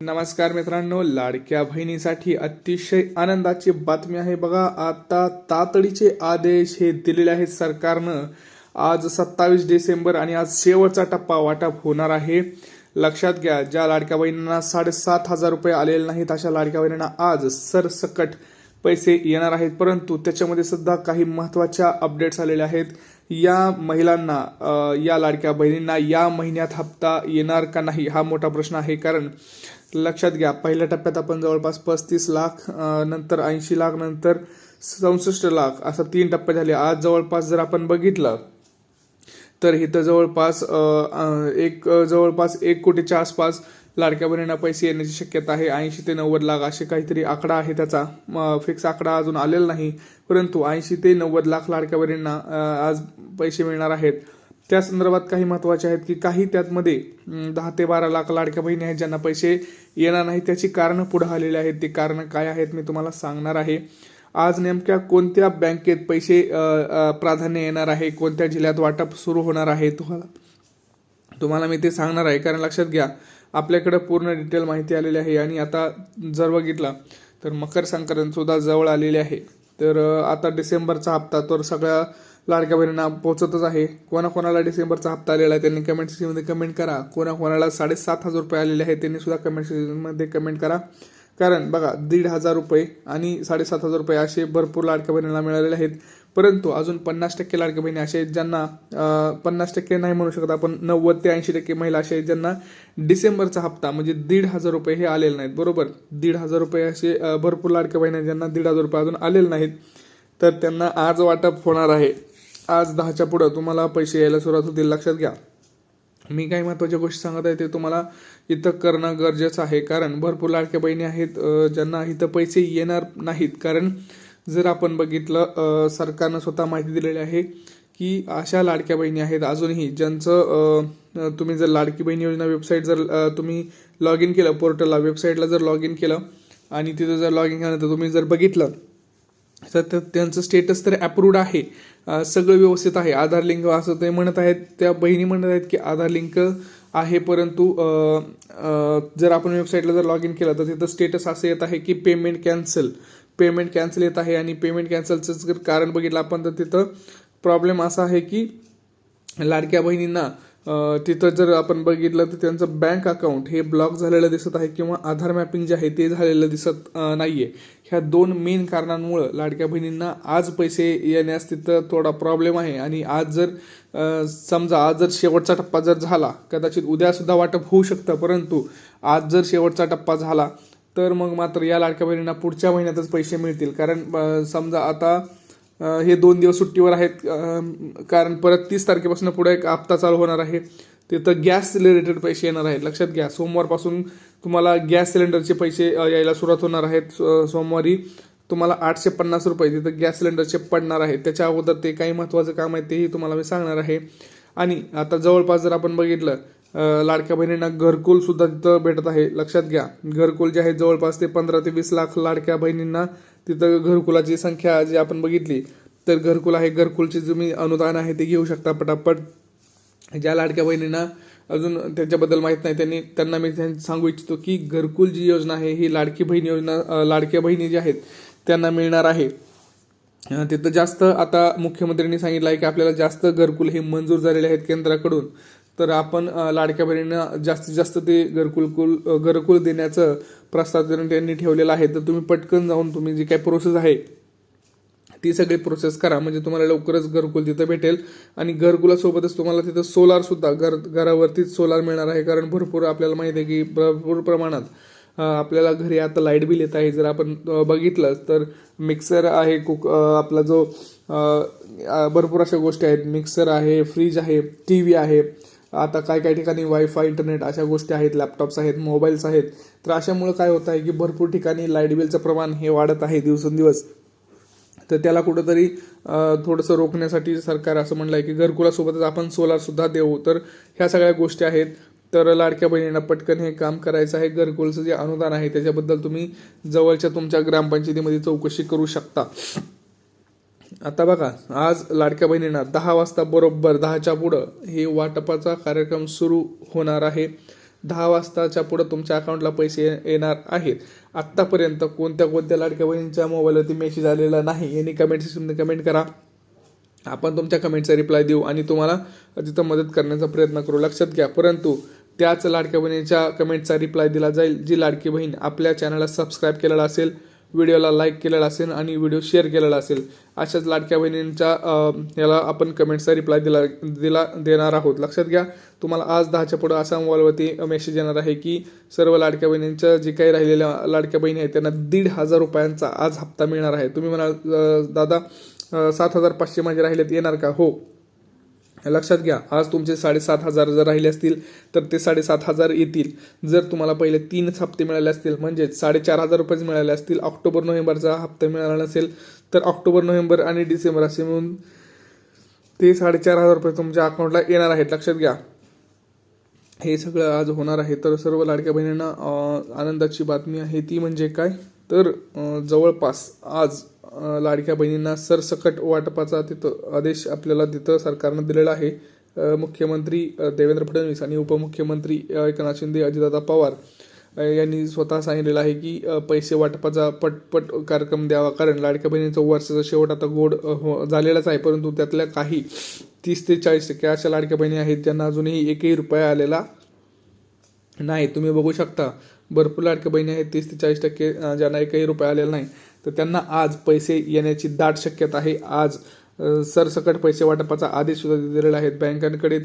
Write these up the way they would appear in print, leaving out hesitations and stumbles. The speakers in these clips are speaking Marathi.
नमस्कार मित्रांनो, लाडक्या बहिणीसाठी अतिशय आनंदाची बातमी आहे बघा. आता तातडीचे आदेश हे दिलेले आहेत सरकारनं. आज 27 डिसेंबर आणि आज शेवटचा टप्पा वाटप होणार आहे. लक्षात घ्या, ज्या लाडक्या बहिणींना 7,500 रुपये आलेले नाहीत अशा लाडक्या बहिणींना आज सरसकट पैसे येणार आहेत. परंतु त्याच्यामध्ये सुद्धा काही महत्त्वाच्या अपडेट्स आलेल्या आहेत. या महिलांना, या लाडक्या बहिणींना या महिन्यात हप्ता येणार का नाही हा मोठा प्रश्न आहे. कारण लक्षात घ्या, पहिल्या टप्प्यात आपण जवळपास 35 लाख, नंतर 80 लाख, नंतर 64 लाख असं 3 टप्पे झाले. आज जवळपास जर आपण बघितलं तर इथं जवळपास 1 कोटीच्या आसपास लाडक्या बहिणींना पैसे येण्याची शक्यता आहे. 80 ते 90 लाख असे काहीतरी आकडा आहे. त्याचा फिक्स आकडा अजून आलेला नाही, परंतु 80 ते 90 लाख लाडक्या बहिणींना आज पैसे मिळणार आहेत. त्या संदर्भात काही महत्त्वाचे आहेत की काही त्यातमध्ये 10 ते 12 लाख लाडक्या बहिणी आहेत ज्यांना पैसे येणार नाही. त्याची कारणं पुढे आलेली आहेत. ती कारणं काय आहेत मी तुम्हाला सांगणार आहे. आज नेमक्या कोणत्या बँकेत पैसे प्राधान्य येणार आहे, कोणत्या जिल्ह्यात वाटप सुरू होणार आहे तुम्हाला मी ते सांगणार आहे. कारण लक्षात घ्या, आपल्याकडे पूर्ण डिटेल माहिती आलेली आहे. आणि आता जर बघितलं तर मकर संक्रांत सुद्धा जवळ आलेली आहे. तर आता डिसेंबरचा हप्ता तर सगळ्या लाडक्या बहिणींना पोहोचतच आहे. कोणाकोणाला डिसेंबरचा हप्ता आलेला आहे त्यांनी कमेंट सेक्शनमध्ये कमेंट करा. कोणाकोणाला 7,500 रुपये आलेले आहेत त्यांनी सुद्धा कमेंट सेक्शनमध्ये कमेंट करा. कारण बघा, 1,500 रुपये आणि 7,500 रुपये असे भरपूर लाडक्या बहिणींना मिळालेले आहेत. परंतु अजून 50% लाडक्या बहिणी असे आहेत ज्यांना 50% नाही म्हणू शकत आपण, 90 ते 80% महिला असे आहेत ज्यांना डिसेंबरचा हप्ता म्हणजे 1,500 रुपये हे आलेले नाहीत. बरोबर, 1,500 रुपये असे भरपूर लाडक्या बहिणी ज्यांना 1,500 रुपये अजून आलेले नाहीत. तर त्यांना आज वाटप होणार आहे. आज 10च्या पुढं तुम्हाला पैसे यायला सुरुवात होतील. लक्षात घ्या, मी काही महत्त्वाच्या गोष्टी सांगत आहे ते तुम्हाला इथं करणं गरजेचं आहे. कारण भरपूर लाडक्या बहिणी आहेत ज्यांना इथं पैसे येणार नाहीत. कारण जर आपण बघितलं, सरकारनं स्वतः माहिती दिलेली आहे की अशा लाडक्या बहिणी आहेत अजूनही ज्यांचं तुम्ही जर लाडकी बहीण योजना वेबसाईट जर तुम्ही लॉग इन केलं, पोर्टलला वेबसाईटला जर लॉग इन केलं आणि तिथं जर लॉग इन केल्यानंतर तुम्ही जर बघितलं तर त्यांचं स्टेटस तर अप्रूव्ड आहे, सगळं व्यवस्थित आहे. आधार लिंक असं ते म्हणत आहेत, त्या बहिणी म्हणत आहेत की आधार लिंक आहे. परंतु जर आपण वेबसाईटला जर लॉग इन केलं तर तिथं स्टेटस असं येत आहे की पेमेंट कॅन्सल येत आहे. आणि पेमेंट कॅन्सलचं जर कारण बघितलं आपण तर तिथं प्रॉब्लेम असा आहे की लाडक्या बहिणींना तिथं जर आपण बघितलं तर त्यांचं बँक अकाउंट हे ब्लॉक झालेलं दिसत आहे किंवा आधार मॅपिंग जे आहे ते झालेलं दिसत नाहीये. ह्या 2 मेन कारणांमुळे लाडक्या बहिणींना आज पैसे येण्यास तिथं थोडा प्रॉब्लेम आहे. आणि आज जर समजा आज जर शेवटचा टप्पा जर झाला, कदाचित उद्या सुद्धा वाटप होऊ शकतं, परंतु आज जर शेवटचा टप्पा झाला तर मग मात्र या लाडक्या बहिणींना पुढच्या महिन्यातच पैसे मिळतील. कारण समजा आता हे 2 दिवस सुट्टीवर आहेत, कारण परत 30 तारखेपासून पुढे एक हप्ता चालू होणार आहे. तिथं गॅस रिलेटेड पैसे येणार आहेत. लक्षात घ्या, सोमवारपासून तुम्हाला गॅस सिलेंडरचे पैसे यायला सुरुवात होणार आहेत. सोमवारी तुम्हाला 850 रुपये तिथं गॅस सिलेंडरचे पडणार आहेत. त्याच्या अगोदर ते काही महत्त्वाचं काम आहे तेही तुम्हाला मी सांगणार आहे. आणि आता जवळपास जर आपण बघितलं, लाडक्या बहिणींना घरकुल सुद्धा तिथं भेटत आहे. लक्षात घ्या, घरकुल जे आहे जवळपास ते 15 ते 20 लाख लाडक्या बहिणींना तिथं घरकुलाची संख्या जी आपण बघितली तर घरकुल आहे. घरकुलचे तुम्ही अनुदान आहे ते घेऊ शकता पटापट. ज्या लाडक्या बहिणींना अजून त्याच्याबद्दल माहीत नाही त्यांना मी सांगू इच्छितो की घरकुल जी योजना आहे ही लाडकी बहीण योजना लाडक्या बहिणी ज्या आहेत त्यांना मिळणार आहे. तिथं जास्त आता मुख्यमंत्र्यांनी सांगितलं आहे की आपल्याला जास्त घरकुल हे मंजूर झालेले आहेत केंद्राकडून. तर आपण लाडक्या बहिणींना जास्तीत जास्त ते घरकुल देण्याचं प्रस्ताव त्यांनी ठेवलेला आहे. तर तुम्ही पटकन जाऊन तुम्ही जी काही प्रोसेस आहे ती सगळी प्रोसेस करा, म्हणजे तुम्हाला लवकरच घरकुल तिथं भेटेल. आणि घरकुलासोबतच तुम्हाला तिथं सोलार सुद्धा घरावरतीच सोलार मिळणार आहे. कारण भरपूर आपल्याला माहिती आहे की भरपूर प्रमाणात आपल्याला घरी आता लाईट बिल येत आहे. जर आपण बघितलं तर मिक्सर आहे, आपला जो भरपूर अशा गोष्टी आहेत, मिक्सर आहे, फ्रीज आहे, TV आहे, आता काही ठिकाणी वायफाय इंटरनेट अशा गोष्टी आहेत, लॅपटॉप्स आहेत, मोबाईल्स आहेत. तर अशामुळे काय होत आहे की भरपूर ठिकाणी लाईट बिलचं प्रमाण हे वाढत आहे दिवसेंदिवस. तर त्याला कुठंतरी थोडंसं रोखण्यासाठी सरकार असं म्हणलं आहे की घरकुलासोबतच आपण सोलार सुद्धा देऊ. तर ह्या सगळ्या गोष्टी आहेत. तर लाडक्या बहिणींना पटकन हे काम करायचं आहे. घरकुलचं जे अनुदान आहे त्याच्याबद्दल तुम्ही जवळच्या तुमच्या ग्रामपंचायतीमध्ये चौकशी करू शकता. आता बघा, आज लाडक्या बहिणींना 10 वाजता बरोबर 10च्या पुढं हे वाटपाचा कार्यक्रम सुरू होणार आहे. 10 वाजताच्या पुढे तुमच्या अकाउंटला पैसे येणार आहेत. आत्तापर्यंत कोणत्या लाडक्या बहिणींच्या मोबाईलवरती मेसेज आलेला नाही यांनी कमेंट सेक्शनमध्ये कमेंट करा. आपण तुमच्या कमेंटचा रिप्लाय देऊ आणि तुम्हाला तिथं मदत करण्याचा प्रयत्न करू. लक्षात घ्या, परंतु त्याच लाडक्या बहिणीच्या कमेंटचा रिप्लाय दिला जाईल जी लाडकी बहीण आपल्या चॅनलला सबस्क्राईब केलेला असेल, व्हिडिओला लाईक केलेला असेल आणि व्हिडिओ शेअर केलेला असेल. अशाच लाडक्या बहिणींच्या याला आपण कमेंटचा रिप्लाय देणार आहोत. लक्षात घ्या, तुम्हाला आज 10च्या पुढे असा मोबाईलवरती मेसेज येणार आहे की सर्व लाडक्या बहिणींच्या जे काही राहिलेल्या लाडक्या बहिणी आहेत त्यांना 1,500 रुपयांचा आज हप्ता मिळणार आहे. तुम्ही म्हणाल दादा 7,500 माझे राहिलेत येणार का? हो, लक्षात घ्या, आज तुमचे 7,500 जर राहिले असतील तर ते 7,500 येतील. जर तुम्हाला पहिले 3 हप्ते मिळाले असतील म्हणजे 4,500 रुपये मिळाले असतील, ऑक्टोबर नोव्हेंबरचा हप्ता मिळाला नसेल तर ऑक्टोबर नोव्हेंबर आणि डिसेंबर असे मिळून ते 4,500 रुपये तुमच्या अकाउंटला येणार आहेत. लक्षात घ्या, हे सगळं आज होणार आहे. तर सर्व लाडक्या बहिणींना आनंदाची बातमी आहे ती म्हणजे काय तर जवळपास आज लाडक्या बहिणींना सरसकट वाटपाचा तिथं आदेश आपल्याला तिथं सरकारनं दिलेला आहे. मुख्यमंत्री देवेंद्र फडणवीस आणि उपमुख्यमंत्री एकनाथ शिंदे, अजितदादा पवार यांनी स्वतः सांगितलेलं आहे की पैसे वाटपाचा पटपट कार्यक्रम द्यावा. कारण लाडक्या बहिणींचा वर्षाचा शेवट आता गोड झालेलाच आहे, परंतु त्यातल्या काही 30 ते 40% अशा लाडक्या बहिणी आहेत ज्यांना अजूनही एकही रुपया आलेला नाही. तुम्ही बघू शकता, भरपूर लाडक्या बहिणी आहेत 30 ते 40% ज्यांना एकही रुपया आलेला नाही. तर त्यांना आज पैसे येण्याची दाट शक्यता आहे. आज सरसकट पैसे वाटपाचा आदेश सुद्धा दिलेला आहे. बँकांकडे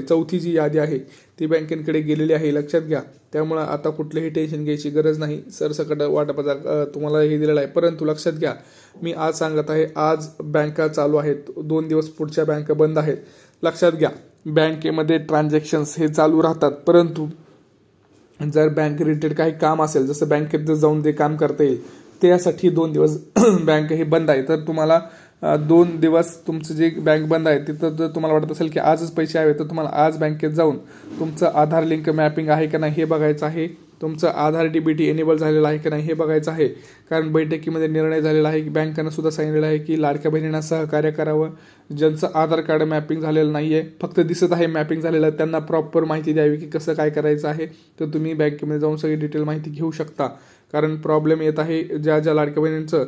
चौथी जी यादी आहे ती बँकेकडे गेलेली आहे. लक्षात घ्या, त्यामुळे आता कुठलेही टेन्शन घ्यायची गरज नाही. सरसकट वाटपाचा तुम्हाला हे दिलेला आहे. परंतु लक्षात घ्या, मी आज सांगत आहे, आज बँका चालू आहेत, 2 दिवस पुढच्या बँका बंद आहेत. लक्षात घ्या, बँकेमध्ये ट्रान्झॅक्शन्स हे चालू राहतात, परंतु जर बँक रिलेटेड काही काम असेल, जसं बँकेत जाऊन ते काम करता येईल, त्यासाठी 2 दिवस बँक ही बंद आहे. तर तुम्हाला 2 दिवस तुमचं जे बँक बंद आहे तिथं जर तुम्हाला वाटत असेल की आजच पैसे हवे, तर तुम्हाला आज बँकेत जाऊन तुमचं आधार लिंक मॅपिंग आहे का नाही हे बघायचं आहे. तुमचं आधार DBT एनेबल झालेलं आहे की नाही हे बघायचं आहे. कारण बैठकीमध्ये निर्णय झालेला आहे की बँकांना सुद्धा सांगितलेलं आहे की लाडक्या बहिणींना सहकार्य करावं. ज्यांचं आधार कार्ड मॅपिंग झालेलं नाही आहे, फक्त दिसत आहे मॅपिंग झालेलं, त्यांना प्रॉपर माहिती द्यावी की कसं काय करायचं आहे. तर तुम्ही बँकेमध्ये जाऊन सगळी डिटेल माहिती घेऊ शकता. कारण प्रॉब्लेम येत आहे, ज्या लाडक्या बहिणींचं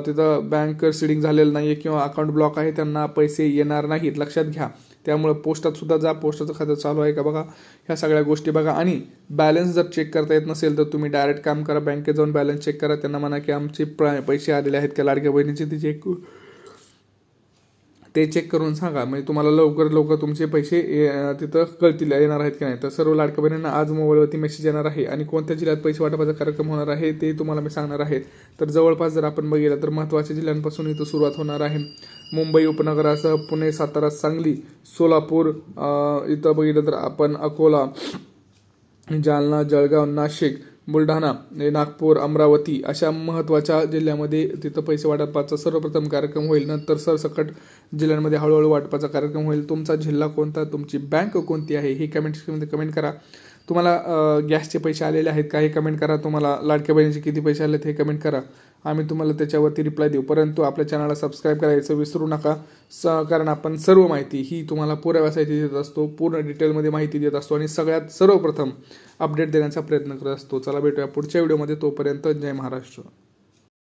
तिथं बँक सीडिंग झालेलं नाही आहे किंवा अकाउंट ब्लॉक आहे त्यांना पैसे येणार नाहीत. लक्षात घ्या, त्यामुळे पोस्टात सुद्धा जा, पोस्टाचं खातं चालू आहे का बघा, ह्या सगळ्या गोष्टी बघा. आणि बॅलन्स जर चेक करता येत नसेल तर तुम्ही डायरेक्ट काम करा, बँकेत जाऊन बॅलन्स चेक करा. त्यांना म्हणा की आमचे पैसे आलेले आहेत का लाडक्या बहिणीचे ते चेक करून सांगा. म्हणजे तुम्हाला लवकर तुमचे पैसे तिथं कळतील येणार आहेत की नाही. तर सर्व लाडक्या बहिणींना आज मोबाईलवरती मेसेज येणार आहे आणि कोणत्या जिल्ह्यात पैसे वाटपाचा कार्यक्रम होणार आहे ते तुम्हाला मी सांगणार आहे. तर जवळपास जर आपण बघितलं तर महत्त्वाच्या जिल्ह्यांपासून इथं सुरुवात होणार आहे. मुंबई उपनगरासह पुणे, सातारा, सांगली, सोलापूर, इथं बघितलं तर आपण अकोला, जालना, जळगाव, नाशिक, बुलढाणा, नागपूर, अमरावती अशा महत्त्वाच्या जिल्ह्यामध्ये तिथं पैसे वाटपाचा सर्वप्रथम कार्यक्रम होईल. नंतर सरसकट जिल्ह्यांमध्ये हळूहळू वाटपाचा कार्यक्रम होईल. तुमचा जिल्हा कोणता, तुमची बँक कोणती आहे हे कमेंट सेक्शनमध्ये कमेंट करा. तुम्हाला गॅसचे पैसे आलेले आहेत का हे कमेंट करा. तुम्हाला लाडक्या बहिणीचे किती पैसे आलेत हे कमेंट करा. आम्ही तुम्हाला त्याच्यावरती रिप्लाय देऊ. परंतु आपल्या चॅनलला सबस्क्राईब करायचं विसरू नका. कारण आपण सर्व माहिती ही तुम्हाला पुऱ्या व्यवसायाची देत असतो, पूर्ण डिटेलमध्ये माहिती देत असतो आणि सगळ्यात सर्वप्रथम अपडेट देण्याचा प्रयत्न करत असतो. चला भेटूया पुढच्या व्हिडिओमध्ये. तोपर्यंत जय महाराष्ट्र.